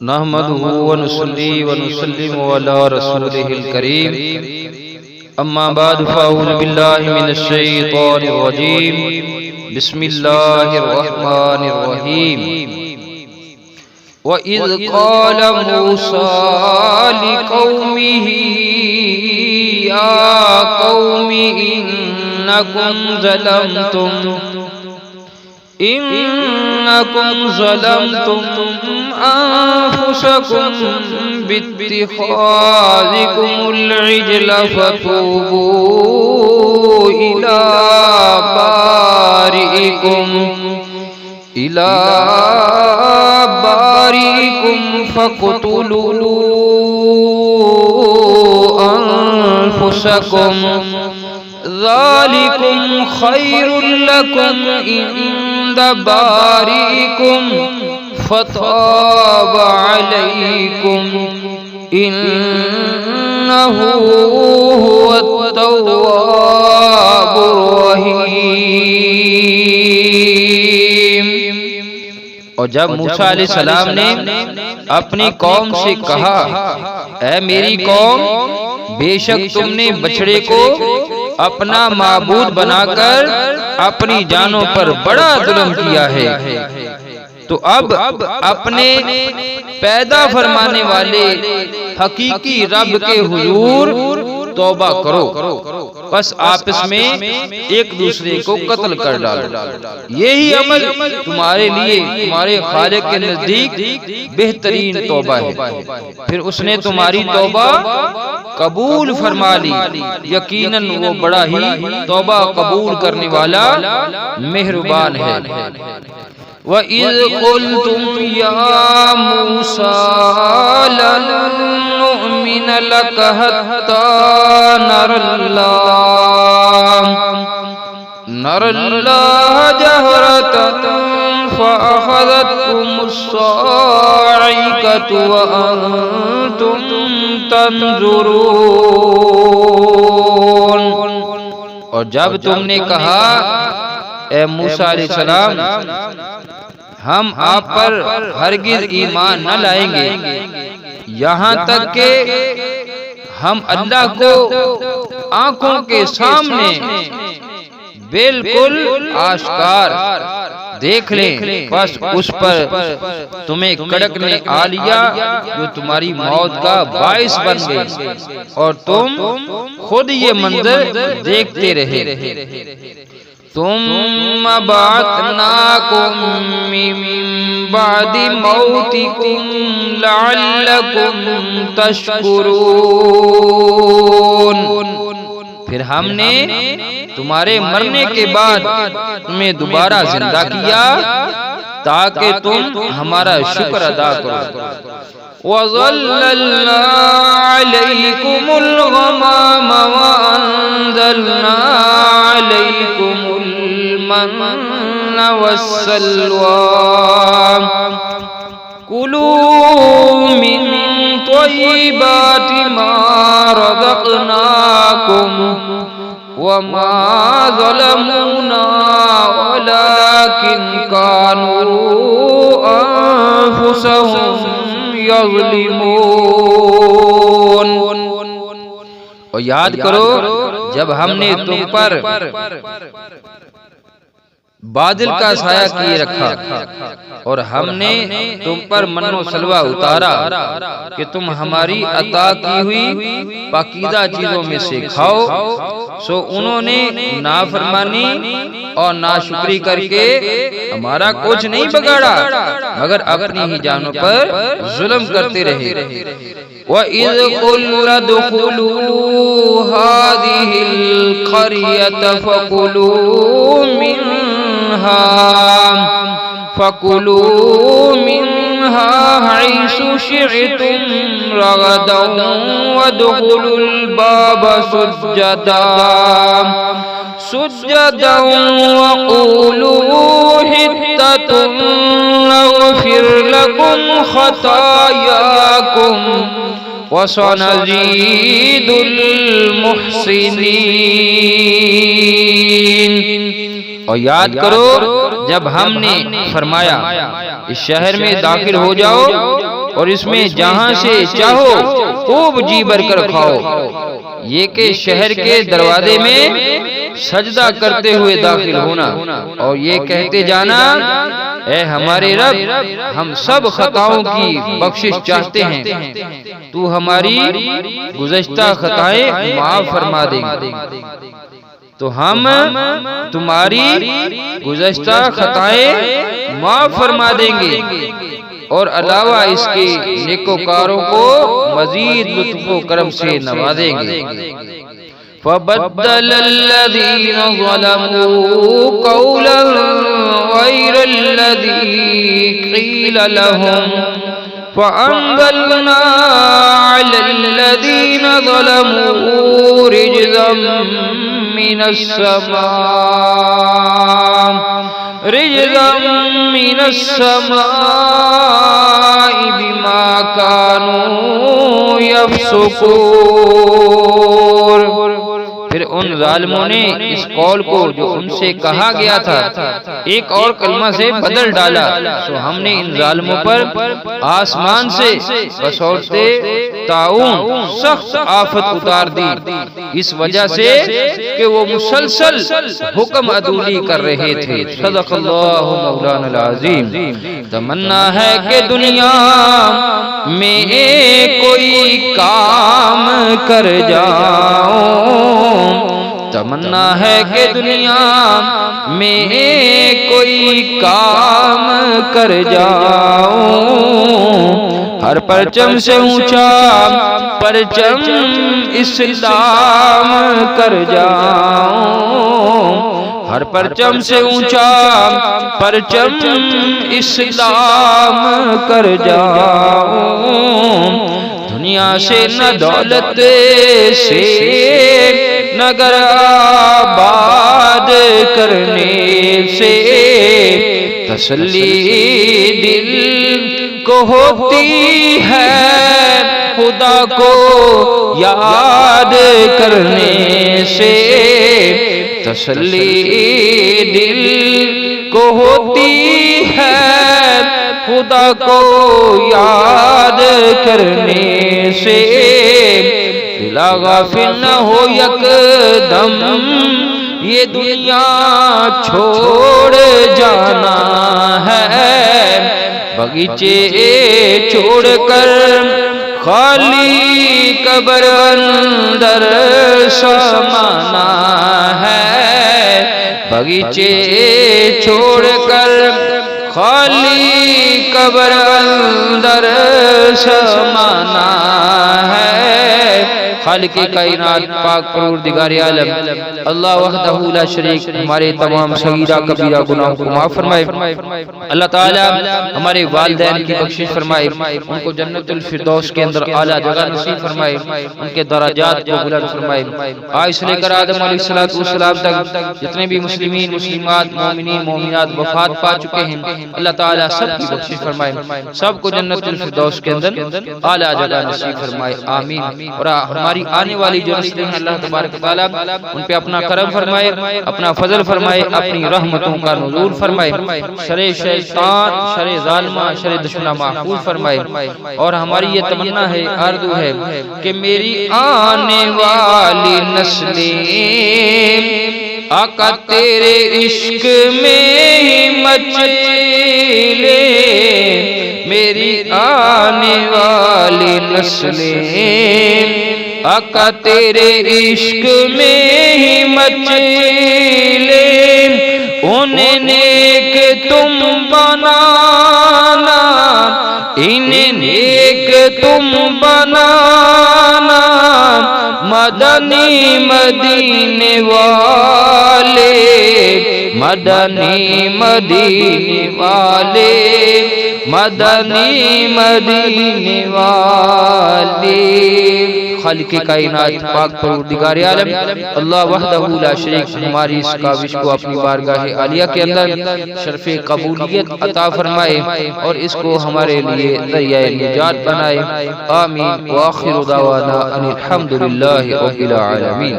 نحمده ونصلي ونسلم على رسوله الكريم اما بعد فاعوذ بالله من الشيطان الرجيم بسم الله الرحمن الرحيم وَإِذْ قَالَ مُوسَى لِقَوْمِهِ يَا قَوْمِ إِنَّكُمْ ظَلَمْتُمْ أَنفُسَكُمْ بِاتِّخَاذِكُمُ الْعِجْلَ فَتُوبُوا إِلَى بارئكم فاقتلوا أنفسكم ذلكم خير لكم عند بارئكم فتاب عليكم إنه هو التواب الرحيم۔ اور جب موسیٰ علیہ السلام نے اپنی قوم سے کہا، اے میری قوم، بے شک تم نے بچڑے کو اپنا معبود بنا کر اپنی جانوں پر بڑا ظلم کیا ہے، تو اب اپنے پیدا فرمانے والے حقیقی رب کے حضور توبہ کرو، بس آپس میں ایک دوسرے کو قتل کر ڈالو، یہی عمل تمہارے لیے تمہارے خالق کے نزدیک بہترین توبہ ہے۔ پھر اس نے تمہاری توبہ قبول فرما لی، یقیناً وہ بڑا ہی توبہ قبول کرنے والا مہربان ہے۔ وَإِذْ قُلْتُمْ يَا مُوسَى لَن نُّؤْمِنَ لَكَ حَتَّى نَرَى اللَّهَ جَهْرَةً فَأَخَذَتْكُمُ الصَّاعِقَةُ وَأَنْتُمْ تَنْظُرُونَ۔ اور جب تم نے کہا، اے موسیٰ علیہ السلام، ہم آپ پر ہرگز ایمان نہ لائیں گے یہاں تک کہ ہم اللہ کو آنکھوں کے سامنے بالکل آشکار دیکھ لیں، بس اس پر تمہیں کڑکنے آ لیا جو تمہاری موت کا باعث بن گئی، اور تم خود یہ منظر دیکھتے رہے۔ ثم بعثناكم من بعد موتكم لعلكم تشکرون۔ پھر ہم نے تمہارے مرنے کے بعد تمہیں دوبارہ زندہ کیا تاکہ تم ہمارا شکر ادا کرو۔ وَظَلَّلْنَا عَلَيْكُمُ الْغَمَامَ وَأَنزَلْنَا عَلَيْكُمُ الْمَنَّ وَالسَّلْوَىٰ كُلُوا مِن طَيِّبَاتِ مَا رَزَقْنَاكُمْ وَمَا ظَلَمُونَا وَلَٰكِن كَانُوا أَنفُسَهُمْ یظلمون۔ اور یاد کرو جب ہم نے تم پر بادل کا سایہ کیے رکھا اور ہم نے تم پر من و سلوہ اتارا کہ تم ہماری عطا کی ہوئی پاکیزہ چیزوں میں سے کھاؤ، سو انہوں نے نافرمانی اور ناشکری کر کے ہمارا کچھ نہیں بگاڑا مگر اپنی ہی جانوں پر ظلم کرتے رہے۔ وَإِذْ قُلْنَا ادْخُلُوا هَٰذِهِ الْقَرْيَةَ فَكُلُوا مِنْهَا حَيْثُ شِئْتُمْ رَغَدًا وَادْخُلُوا الْبَابَ سُجَّدًا وَقُولُوا حِطَّةٌ نَغْفِرْ لَكُمْ خَطَايَاكُمْ وَسَنَزِيدُ الْمُحْسِنِينَ۔ اور یاد کرو جب ہم نے فرمایا اس شہر میں داخل ہو جاؤ اور اس میں جہاں سے چاہو خوب جی بھر کر کھاؤ، یہ کہ شہر کے دروازے میں سجدہ کرتے ہوئے داخل ہونا اور یہ کہتے جانا اے ہمارے رب ہم سب خطاؤں کی بخشش چاہتے ہیں، تو ہماری گزشتہ خطائیں معاف فرما دیں گے، تو ہم تمہاری گزشتہ خطائیں معاف فرما دیں گے اور علاوہ اس کے نیکوکاروں کو مزید لطف و کرم سے نوازیں گے۔ فَبَدَّلَ الَّذِينَ ظَلَمُوا قَوْلًا غَيْرَ الَّذِي قِيلَ لَهُمْ فَأَنزَلْنَا عَلَى الَّذِينَ ظَلَمُوا رِجْزًا مِّنَ السَّمَاءِ بِمَا كَانُوا يَفْسُقُونَ۔ پھر ان ظالموں نے اس قول کو جو ان سے کہا گیا تھا ایک اور کلمہ سے بدل ڈالا، تو ہم نے ان ظالموں پر آسمان سے بصورت طاعون سخت آفت اتار دی، اس وجہ سے کہ وہ مسلسل حکم عدولی کر رہے تھے۔ صدق اللہ مولانا العظیم۔ تمنا ہے کہ دنیا میں کوئی کام کر جاؤں، تمنا ہے کہ دنیا میں کوئی کام کر جاؤں، ہر پرچم سے اونچا پرچم اسلام کر جاؤں، ہر پرچم سے اونچا پرچم اسلام کر جاؤں، دنیا سے نہ دولت سے نہ گھر آباد کرنے سے تسلی دل کو ہوتی ہے، خدا کو یاد کرنے سے تسلی دل کو ہوتی ہے، خدا کو یاد کرنے سے دلا غافل نہ ہو یک دم یہ دنیا چھوڑ جانا ہے، بغیچے چھوڑ کر خالی قبر اندر سمانا ہے، بغیچے چھوڑ کر خالی قبر اندر سمانا ہے۔ خالق کائنات پاک پروردگار عالم اللہ وحدہ لا شریک ہمارے تمام صغیرہ کبیرہ گناہوں کو معاف فرمائے، اللہ تعالی ہمارے والدین کی بخشش فرمائے، ان کو جنت الفردوس کے اندر اعلیٰ جگہ نصیب فرمائے، ان کے درجات کو بلند فرمائے۔ آج سے لے کر آدم علیہ السلام تک جتنے بھی مسلمین مسلمات مومنین مومنات وفات پا چکے ہیں، اللہ تعالی سب کی بخشش فرمائے، سب کو جنت الفردوس کے اندر اعلیٰ جگہ نصیب فرمائے، آمین۔ اور ہماری آنے والی جو نسلیں ہیں اللہ تبارک تعالیٰ ان پہ اپنا کرم فرمائے، اپنا فضل فرمائے، اپنی رحمتوں کا نزول فرمائے، شر شیطان شر ظالمہ شر دشمنہ محفوظ فرمائے۔ اور ہماری یہ تمنا ہے آرزو ہے کہ میری آنے والی نسلیں آقا تیرے عشق میں مچلے، میری آنے والی نسلیں آقا تیرے عشق میں ہی مچلے، انہیں نیک تم بنانا، انہیں نیک تم بنانا، مدنی مدینے والے، مدنی مدینے والے، مدنی مدینے والے۔ خالق کائنات پاک پروردگار عالم اللہ وحدہ لا شریک ہماری اس کاوش کو اپنی بارگاہ عالیہ کے اندر شرف قبولیت عطا فرمائے اور اس کو ہمارے لیے ذریعہ نجات بنائے، آمین۔ وآخر دعوانا ان الحمدللہ رب العالمین۔